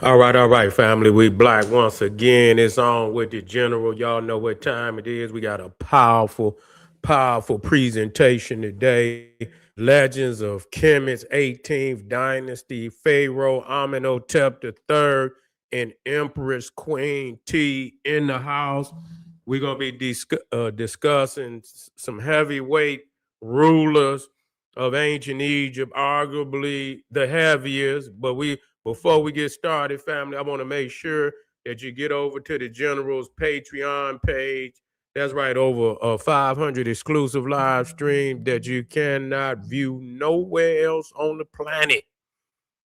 All right, family. We black once again. It's on with the general. Y'all know what time it is. We got a powerful presentation today. Legends of Kemet's 18th Dynasty, Pharaoh Amenhotep III, and Empress Queen T in the house. We're gonna be discussing some heavyweight rulers of ancient Egypt, arguably the heaviest. But we before we get started, family, I want to make sure that you get over to the General's Patreon page. That's right, over 500 exclusive live streams that you cannot view nowhere else on the planet.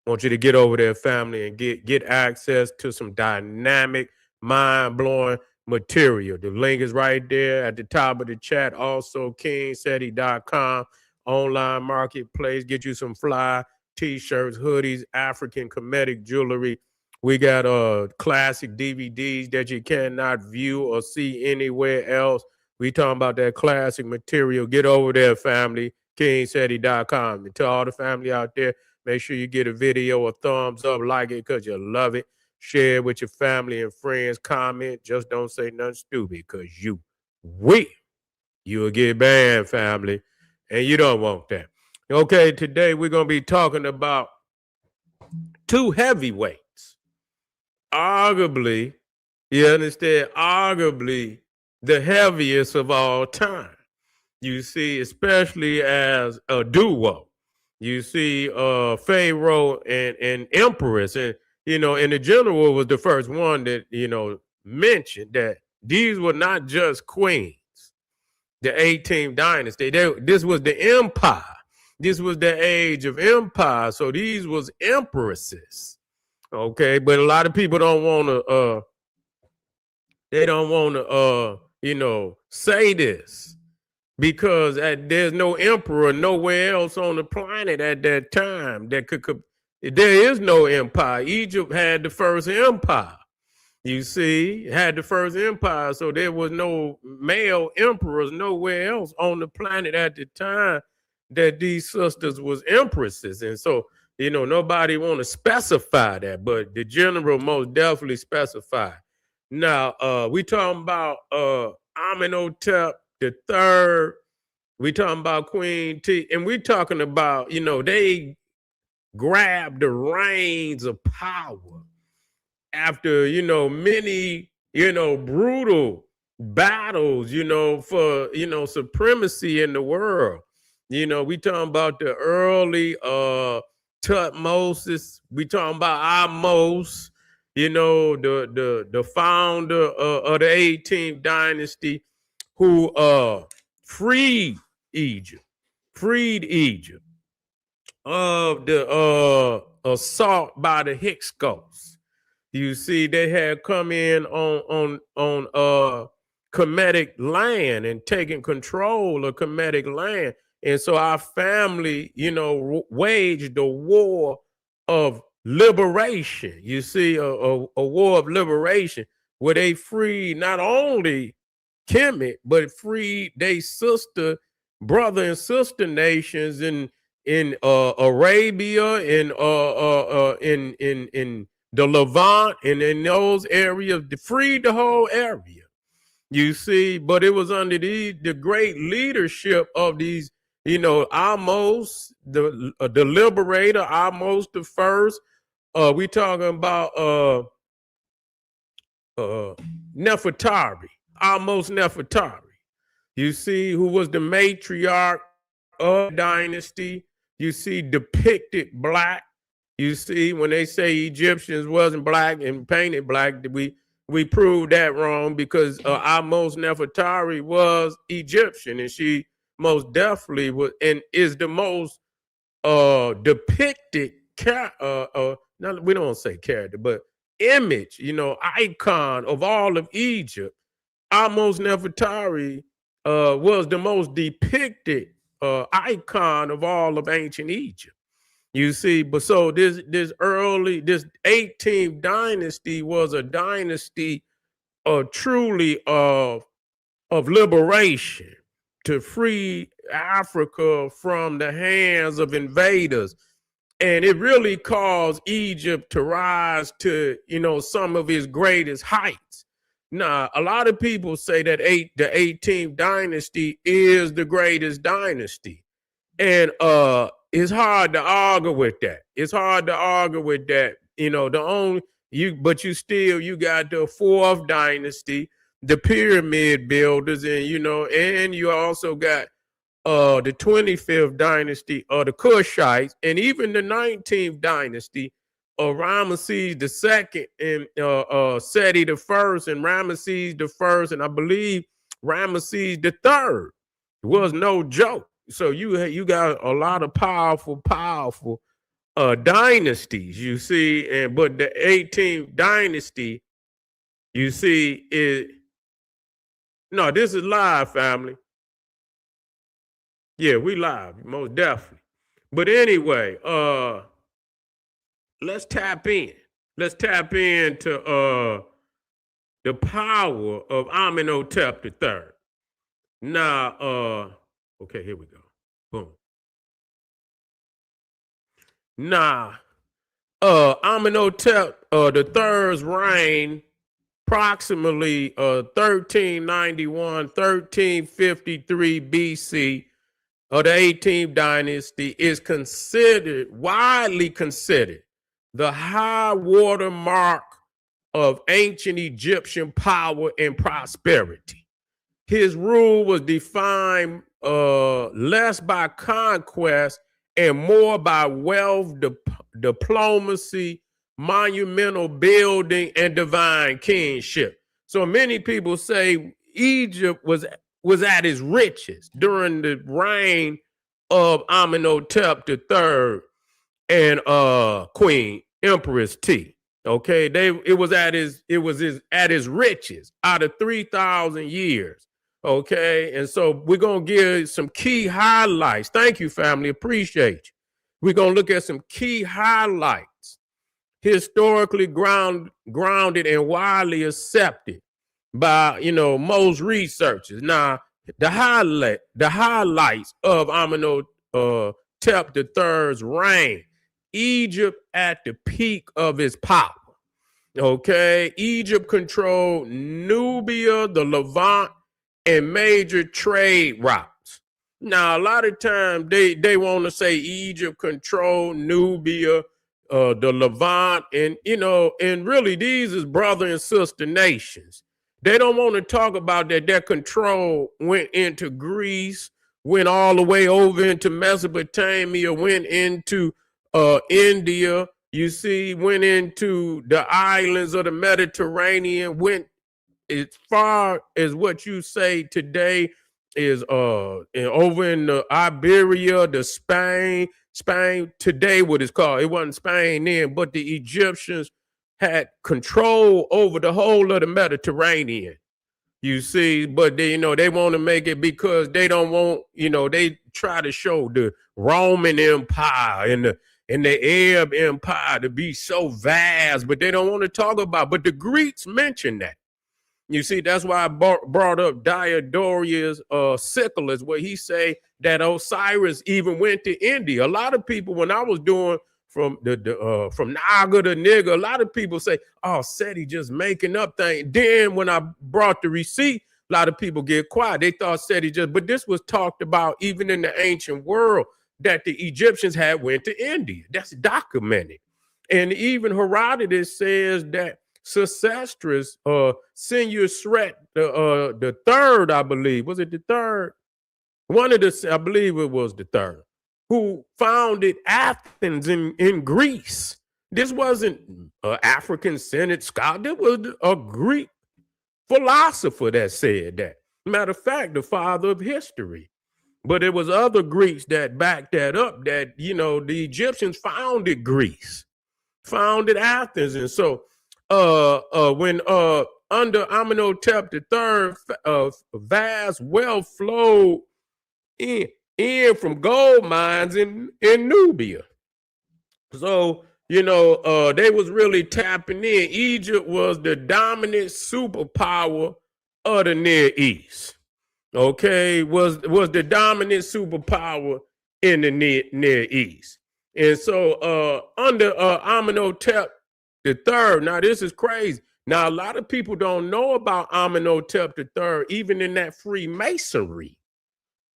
I want you to get over there, family, and get access to some dynamic, mind-blowing material. The link is right there at the top of the chat. Also, kingseti.com, online marketplace. Get you some fly t-shirts, hoodies, African Kemetic jewelry. We got classic DVDs that you cannot view or see anywhere else. We talking about that classic material. Get over there, family, kingseti.com. And to all the family out there, make sure you get a video a thumbs up, like it because you love it. Share it with your family and friends. Comment. Just don't say nothing stupid because you will. You'll get banned, family. And you don't want that. Okay, today we're going to be talking about two heavyweights. Arguably, you understand, arguably the heaviest of all time. You see, especially as a duo. You see Pharaoh and Empress. And, and the general was the first one that, mentioned that these were not just queens, the 18th dynasty. This was the empire. This was the age of empire. So these was empresses. Okay. But a lot of people don't want to, they don't want to, say this. Because there's no emperor nowhere else on the planet at that time that could there is no empire. Egypt had the first empire. You see, had the first empire, so there was no male emperors nowhere else on the planet at the time that these sisters was empresses. And so, nobody want to specify that, but the general most definitely specified. Now, we talking about Amenhotep the third. We talking about Queen T, and we talking about, they grabbed the reins of power after, many, brutal battles, for, supremacy in the world. We talking about the early Tutmosis. We talking about Amos, the founder of the 18th dynasty, who freed Egypt of the assault by the Hyksos. You see, they had come in on Kemetic land and taken control of Kemetic land. And so our family, waged a war of liberation. You see, a war of liberation where they freed not only Kemet, but freed their brother and sister nations in Arabia, in the Levant, and in those areas, freed the whole area. You see, but it was under the great leadership of these, Amos, the liberator, Amos the first. We talking about Nefertari, Amos Nefertari. You see, who was the matriarch of the dynasty. You see, depicted black. You see, when they say Egyptians wasn't black and painted black, we proved that wrong because Amos Nefertari was Egyptian, and she most definitely was and is the most depicted not, we don't say character, but image, icon of all of Egypt. Amos Nefertari was the most depicted icon of all of ancient Egypt. You see, but so this 18th dynasty was a dynasty truly of liberation to free Africa from the hands of invaders And it really caused Egypt to rise to, some of its greatest heights. Now, a lot of people say that the 18th dynasty is the greatest dynasty. And it's hard to argue with that. It's hard to argue with that. But you got the fourth dynasty, the pyramid builders, and you also got the 25th dynasty of the Kushites, and even the 19th dynasty of Ramesses II and Seti the First and Ramesses the First, and I believe Ramesses the Third was no joke. So you got a lot of powerful dynasties, you see, but the 18th dynasty, you see, this is live, family. Yeah, we live, most definitely. But anyway, let's tap in. Let's tap into the power of Amenhotep III. Now, okay, here we go. Boom. Now, Amenhotep III's reign, approximately 1391, 1353 BC, of the 18th dynasty, is widely considered the high water mark of ancient Egyptian power and prosperity. His rule was defined less by conquest and more by wealth, diplomacy, monumental building, and divine kingship. So many people say Egypt was at its richest during the reign of Amenhotep III and Queen Empress T. Okay, it was at its richest out of 3,000 years. Okay, and so we're gonna give some key highlights. Thank you, family. Appreciate you. We're gonna look at some key highlights, historically grounded and widely accepted by most researchers. Now, the highlights of Amenhotep III's reign: Egypt at the peak of its power. Okay, Egypt controlled Nubia, the Levant, and major trade routes. Now, a lot of times they want to say Egypt controlled Nubia, the Levant, and really these is brother and sister nations. They don't want to talk about that. Their control went into Greece, went all the way over into Mesopotamia, went into India, you see, went into the islands of the Mediterranean, went as far as what you say today is over in the Iberia, the Spain today, what it's called. It wasn't Spain then, but the Egyptians had control over the whole of the Mediterranean, you see, but they want to make it because they don't want, they try to show the Roman Empire and the Arab Empire to be so vast, but they don't want to talk about, but the Greeks mention that. You see, that's why I brought up Diodorus Siculus, where he say that Osiris even went to India. A lot of people, when I was doing from Naga to nigga, a lot of people say, oh, Seti just making up things. Then when I brought the receipt, a lot of people get quiet. They thought Seti but this was talked about even in the ancient world, that the Egyptians had went to India. That's documented. And even Herodotus says that Sesostris, Senusret, the third, I believe, was it the third? I believe it was the third, who founded Athens in Greece. This wasn't an African Senate scholar. This was a Greek philosopher that said that. Matter of fact, the father of history. But it was other Greeks that backed that up, that, the Egyptians founded Greece, founded Athens. And so when under Amenhotep III, vast wealth flowed in from gold mines in Nubia. So, they was really tapping in. Egypt was the dominant superpower of the Near East. Okay, was the dominant superpower in the Near East. And so under Amenhotep III, now this is crazy. Now, a lot of people don't know about Amenhotep III, even in that Freemasonry.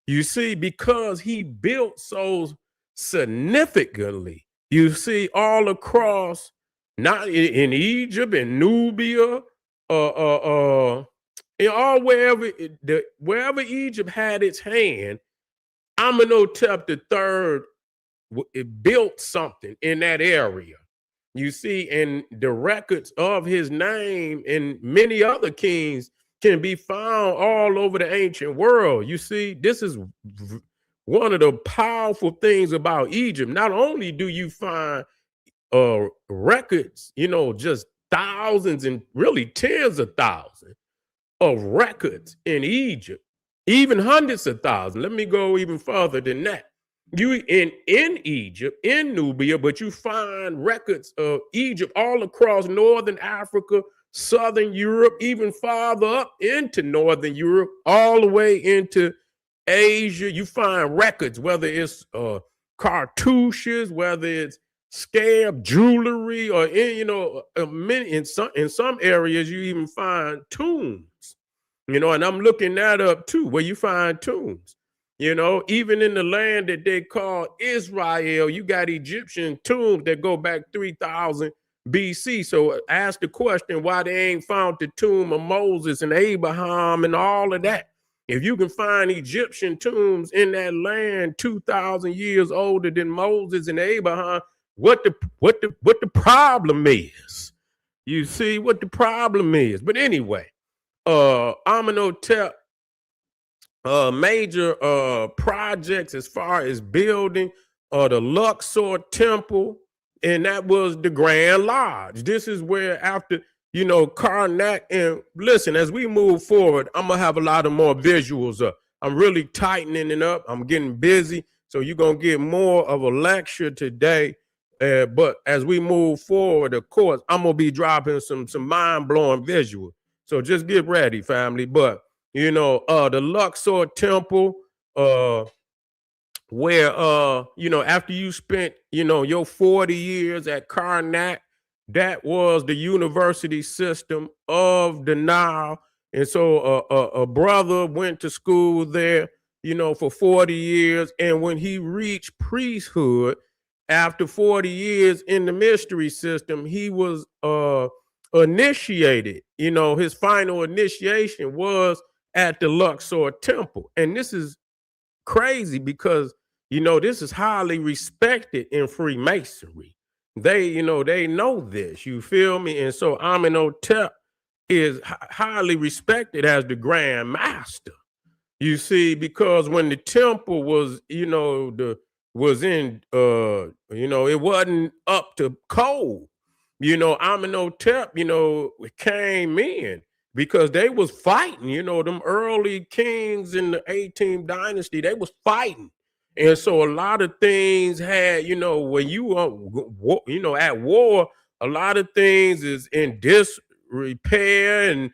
You see, because he built so significantly, you see, all across, not in Egypt and Nubia, in all wherever Egypt had its hand, Amenhotep III it built something in that area. You see, and the records of his name and many other kings can be found all over the ancient world. You see, this is one of the powerful things about Egypt. Not only do you find records, just thousands and really tens of thousands of records in Egypt, even hundreds of thousands. Let me go even further than that. You in Egypt, in Nubia, but you find records of Egypt all across northern Africa, southern Europe, even farther up into northern Europe, all the way into Asia. You find records, whether it's cartouches, whether it's scab jewelry, or in some areas you even find tombs. And I'm looking that up too, where you find tombs. Even in the land that they call Israel, you got Egyptian tombs that go back 3,000 BC. So ask the question why they ain't found the tomb of Moses and Abraham and all of that. If you can find Egyptian tombs in that land 2,000 years older than Moses and Abraham, what the problem is? You see what the problem is. But anyway, Amenhotep major projects as far as building the Luxor Temple, and that was the Grand Lodge. This is where after Karnak, and listen, as we move forward, I'm gonna have a lot of more visuals up. I'm really tightening it up. I'm getting busy, so you're gonna get more of a lecture today. But as we move forward, of course, I'm gonna be dropping some mind-blowing visuals. So just get ready, family. But the Luxor Temple, where after you spent your 40 years at Karnak, that was the university system of the Nile. And so a brother went to school there for 40 years, and when he reached priesthood after 40 years in the mystery system, he was initiated. His final initiation was at the Luxor Temple. And this is crazy because, this is highly respected in Freemasonry. They know this, you feel me? And so Amenhotep is highly respected as the Grand Master. You see, because when the temple was, was in, it wasn't up to code. Amenhotep, came in because they was fighting. Them early kings in the 18th Dynasty, they was fighting. And so a lot of things had, when you at war, a lot of things is in disrepair and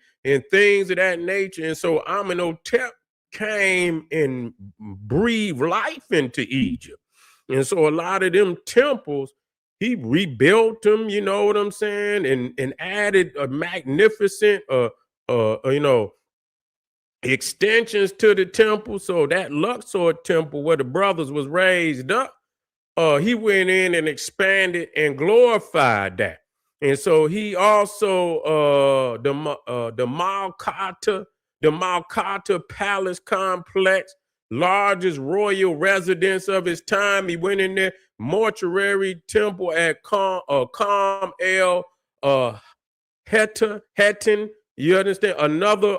things of that nature. And so Amenhotep came and breathed life into Egypt. And so a lot of them temples, he rebuilt them, you know what I'm saying, and added a magnificent extensions to the temple. So that Luxor temple where the brothers was raised up, he went in and expanded and glorified that. And so he also the Malkata Palace Complex, largest royal residence of his time. He went in there, mortuary temple at Kam El Hetan. You understand? Another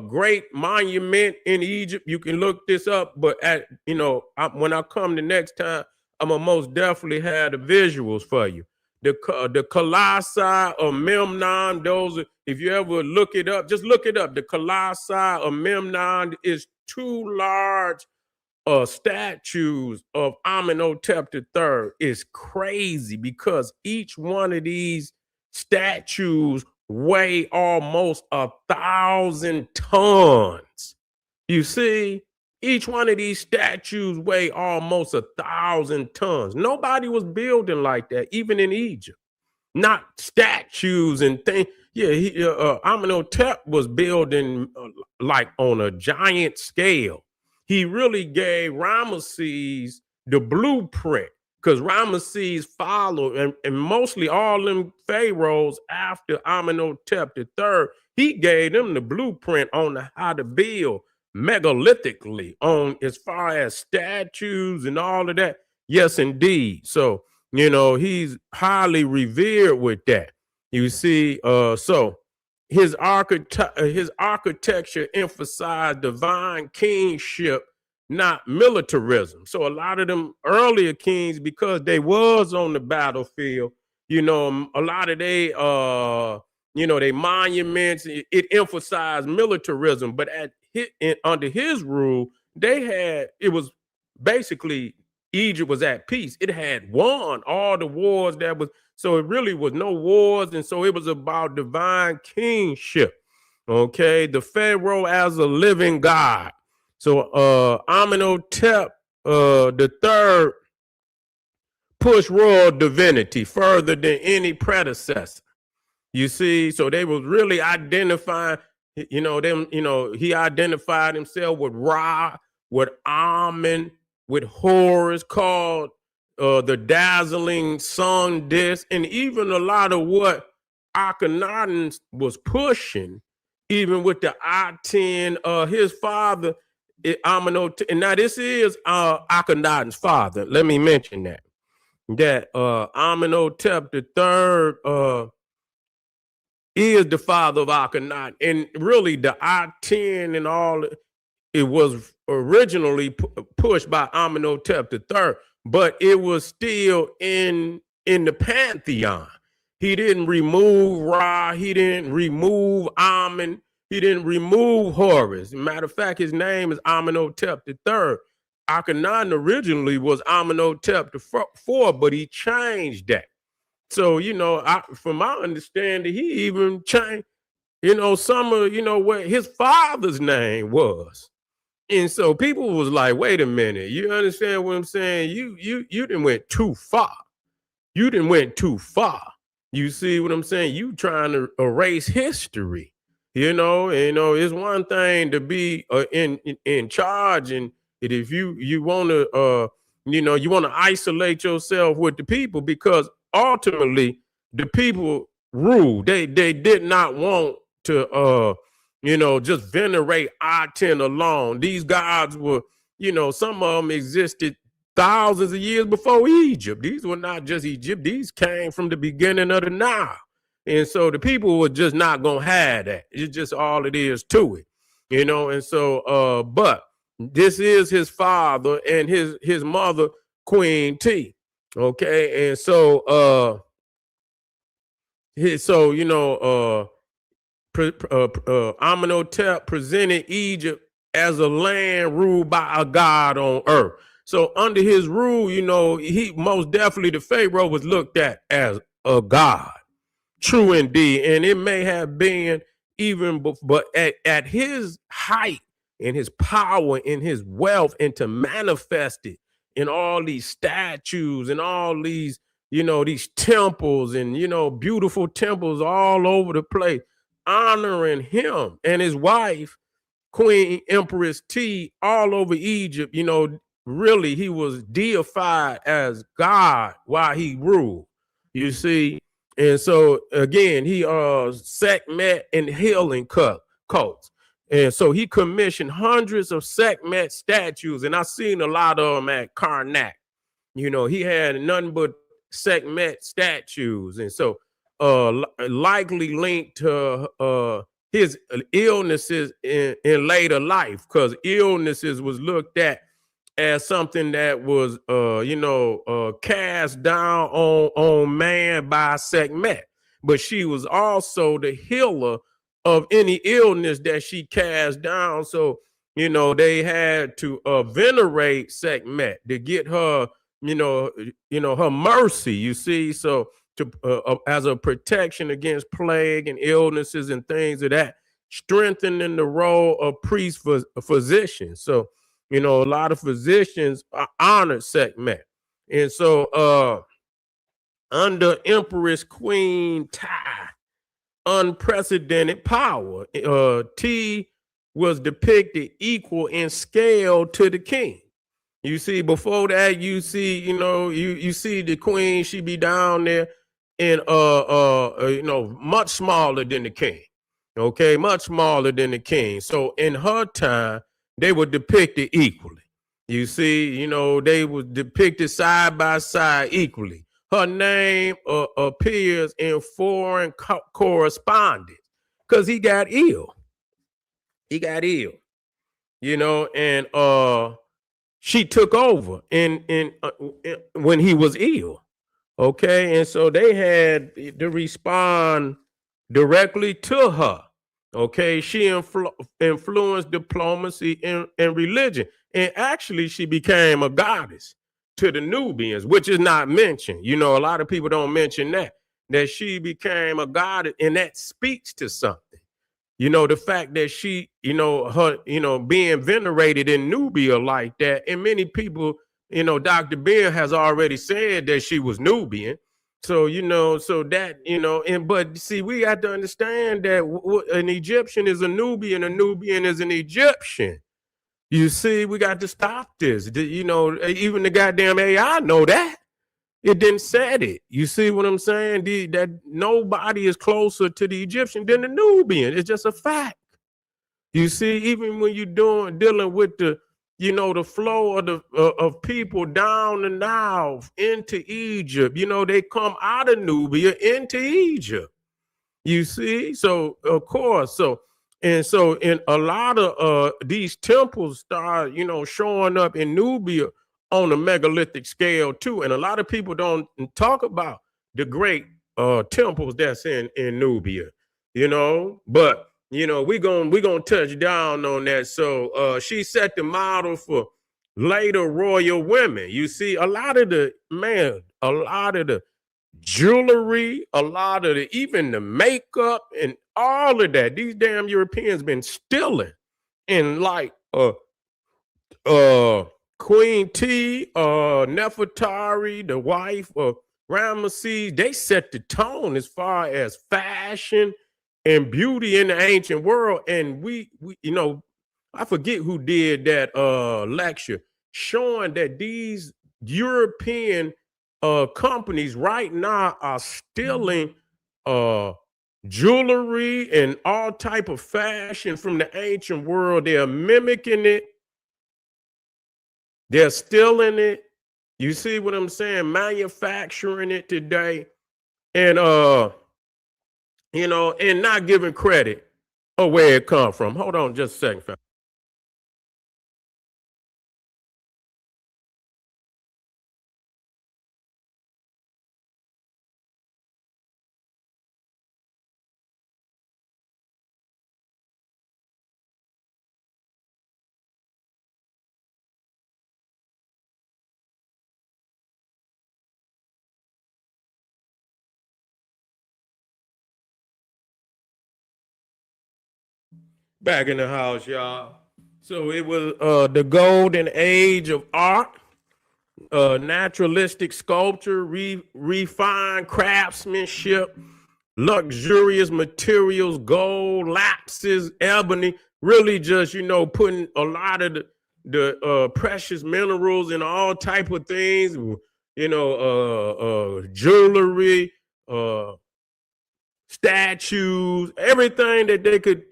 great monument in Egypt. You can look this up, but when I come the next time, I'm gonna most definitely have the visuals for you. The Colossi of Memnon. Those, if you ever look it up, just look it up. The Colossi of Memnon is two large statues of Amenhotep III. Is crazy because each one of these statues weigh almost 1,000 tons. You see, Each one of these statues weigh almost 1,000 tons. Nobody was building like that, even in Egypt. Not statues and things. Yeah, Amenhotep was building like on a giant scale. He really gave Ramesses the blueprint because Ramesses followed, and mostly all them pharaohs after Amenhotep III, he gave them the blueprint on how to build megalithically on as far as statues and all of that. Yes, indeed. So he's highly revered with that. You see, so his architecture emphasized divine kingship, not militarism. So a lot of them earlier kings, because they was on the battlefield, a lot of they monuments, it emphasized militarism, but under his rule, it was basically Egypt was at peace. It had won all the wars so it really was no wars. And so it was about divine kingship. Okay. The Pharaoh as a living God. So Amenhotep the third pushed royal divinity further than any predecessor. You see, so they was really identifying, he identified himself with Ra, with Amen, with Horus, called the dazzling sun disk, and even a lot of what Akhenaten was pushing, even with the I-10, his father, Amenhotep, and now this is Akhenaten's father. Let me mention that Amenhotep III is the father of Akhenaten, and really the I-10 and all. It was originally pushed by Amenhotep III, but it was still in the pantheon. He didn't remove Ra. He didn't remove Amen. He didn't remove Horus. Matter of fact, his name is Amenhotep III. Akhenaten originally was Amenhotep IV, but he changed that. So, from my understanding, he even changed, some of, what his father's name was. And so people was like, wait a minute, you understand what I'm saying? You didn't went too far. You didn't went too far. You see what I'm saying? You trying to erase history. It's one thing to be in charge, and if you want to you want to isolate yourself with the people, because ultimately the people rule. They did not want to just venerate I-10 alone. These gods were, some of them existed thousands of years before Egypt. These were not just Egypt. These came from the beginning of the Nile. And so the people were just not going to have that. It's just all it is to it, And so, but this is his father and his mother, Queen T. Okay. And so, Amenhotep presented Egypt as a land ruled by a god on earth. So under his rule, he most definitely, the Pharaoh was looked at as a god. True indeed. And it may have been even before, but at his height and his power and his wealth, and to manifest it in all these statues and all these, these temples and, beautiful temples all over the place, honoring him and his wife, Queen Empress T, all over Egypt. Really, he was deified as God while he ruled. You see, and so again, he Sekhmet and healing cults, and so he commissioned hundreds of Sekhmet statues, and I seen a lot of them at Karnak. He had nothing but Sekhmet statues, and so likely linked to his illnesses in later life, because illnesses was looked at as something that was cast down on man by Sekhmet, but she was also the healer of any illness that she cast down. So they had to venerate Sekhmet to get her her mercy, you see. So to as a protection against plague and illnesses and things of that, strengthening the role of priest physician. So a lot of physicians honored Sekhmet. And so under Empress Queen T, unprecedented power, T was depicted equal in scale to the king. You see, before that, you see, you see the queen, she be down there and much smaller than the king. Okay, much smaller than the king. So in her time, they were depicted equally. You see, they were depicted side by side equally. Her name appears in foreign correspondence because he got ill. He got ill, and she took over in when he was ill. Okay, and so they had to respond directly to her. Okay, she influenced diplomacy and religion, and actually she became a goddess to the Nubians, which is not mentioned. A lot of people don't mention that she became a goddess, and that speaks to something. The fact that she, her, being venerated in Nubia like that, and many people, Dr. Bill has already said that she was Nubian. So, so that, but see, we got to understand that an Egyptian is a Nubian is an Egyptian. You see, we got to stop this. Even the goddamn AI know that. It didn't said it. You see what I'm saying? That nobody is closer to the Egyptian than the Nubian. It's just a fact. You see, even when you're dealing with the flow of people down the Nile into Egypt, they come out of Nubia into Egypt. You see, so of course, in a lot of these temples start, showing up in Nubia on a megalithic scale too, and a lot of people don't talk about the great temples that's in Nubia, but we gonna touch down on that. So she set the model for later royal women. You see, a lot of the jewelry, a lot of even the makeup and all of that, these damn Europeans been stealing. And like Queen T, Nefertari, the wife of Ramesses, they set the tone as far as fashion and beauty in the ancient world. And we I forget who did that lecture showing that these European companies right now are stealing jewelry and all type of fashion from the ancient world. They're mimicking it. They're stealing it. You see what I'm saying? Manufacturing it today. And and not giving credit of where it come from. Hold on just a second, fella. Back in the house, y'all. So it was the golden age of art, naturalistic sculpture, refined craftsmanship, luxurious materials, gold, lapis, ebony, really just, putting a lot of the precious minerals and all type of things, jewelry, statues, everything that they could,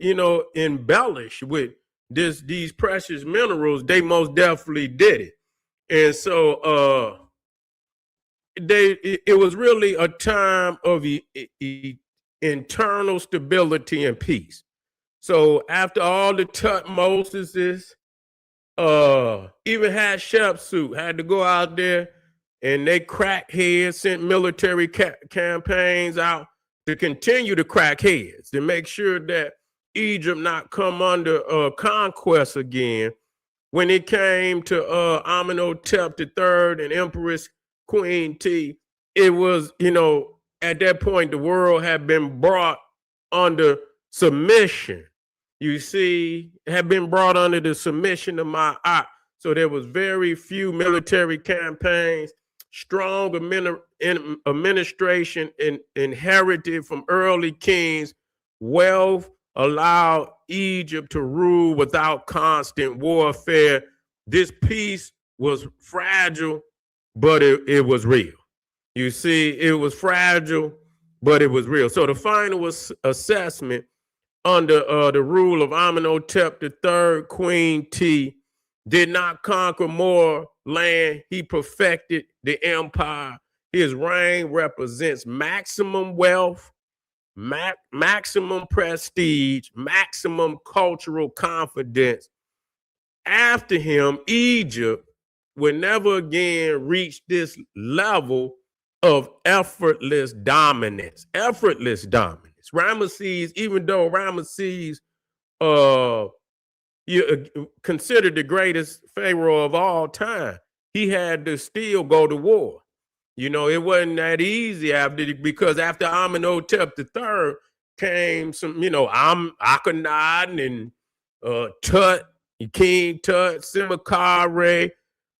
embellish with these precious minerals, they most definitely did it. And so it was really a time of internal stability and peace. So after all the Tutmosis, even Hatshepsut had to go out there and they crackheads sent military campaigns out to continue to crack heads to make sure that Egypt not come under conquest again. When it came to Amenhotep III and Empress Queen T, it was, at that point, the world had been brought under submission. You see, had been brought under the submission of my eye. So there was very few military campaigns, strong administration inherited from early kings. Wealth allowed Egypt to rule without constant warfare. This peace was fragile, but it was real. You see, it was fragile, but it was real. So the final assessment under the rule of Amenhotep III, Queen T, did not conquer more land. He perfected the empire. His reign represents maximum wealth, maximum prestige, maximum cultural confidence. After him, Egypt would never again reach this level of effortless dominance. Effortless dominance. Ramesses, even though Ramesses considered the greatest pharaoh of all time, he had to still go to war. It wasn't that easy because after Amenhotep III came some, Akhenaten and Tut, King Tut, Sennacherib.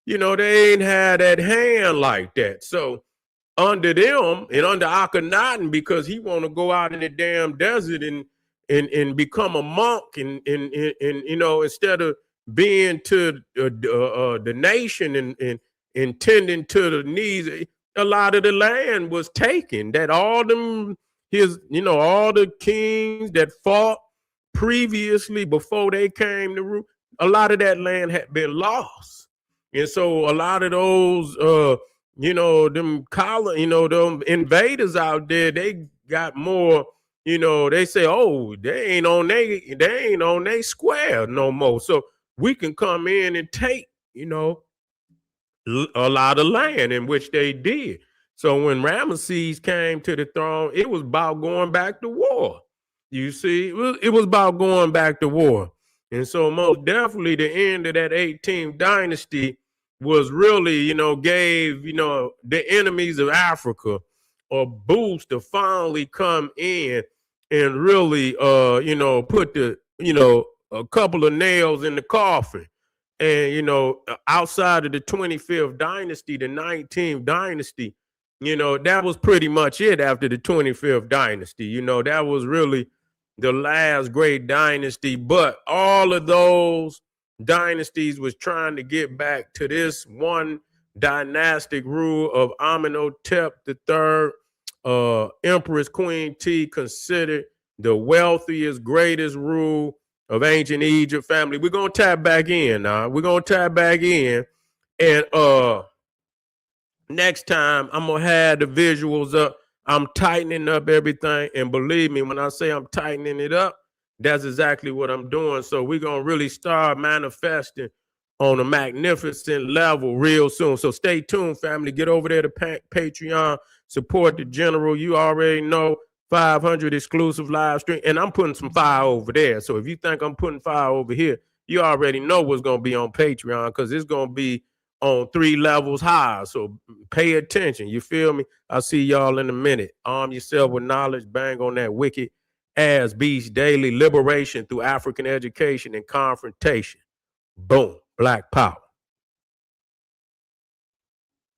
They ain't had that hand like that. So under them and under Akhenaten, because he want to go out in the damn desert and become a monk and instead of being to the nation and tending to the needs, a lot of the land was taken. That all them all the kings that fought previously before they came to rule, a lot of that land had been lost. And so a lot of those them invaders out there, they got more, they say, oh, they ain't on they square no more. So we can come in and take, a lot of land, in which they did. So when Ramesses came to the throne, it was about going back to war. You see, it was about going back to war. And so most definitely the end of that 18th dynasty was really, gave, the enemies of Africa a boost to finally come in and really, put a couple of nails in the coffin. And, outside of the 25th dynasty, the 19th dynasty, that was pretty much it after the 25th dynasty. That was really the last great dynasty. But all of those dynasties was trying to get back to this one dynastic rule of Amenhotep III, Empress Queen T, considered the wealthiest, greatest rule of ancient Egypt family. We're gonna tap back in now. We're gonna tap back in, and next time I'm gonna have the visuals up. I'm tightening up everything, and believe me, when I say I'm tightening it up, that's exactly what I'm doing. So we're gonna really start manifesting on a magnificent level real soon. So stay tuned, family. Get over there to Patreon, support the general. You already know. 500 exclusive live stream, and I'm putting some fire over there. So if you think I'm putting fire over here, you already know what's going to be on Patreon, because it's going to be on 3 levels higher. So pay attention. You feel me? I'll see y'all in a minute. Arm yourself with knowledge. Bang on that wicked ass beast daily. Liberation through African education and confrontation. Boom. Black power.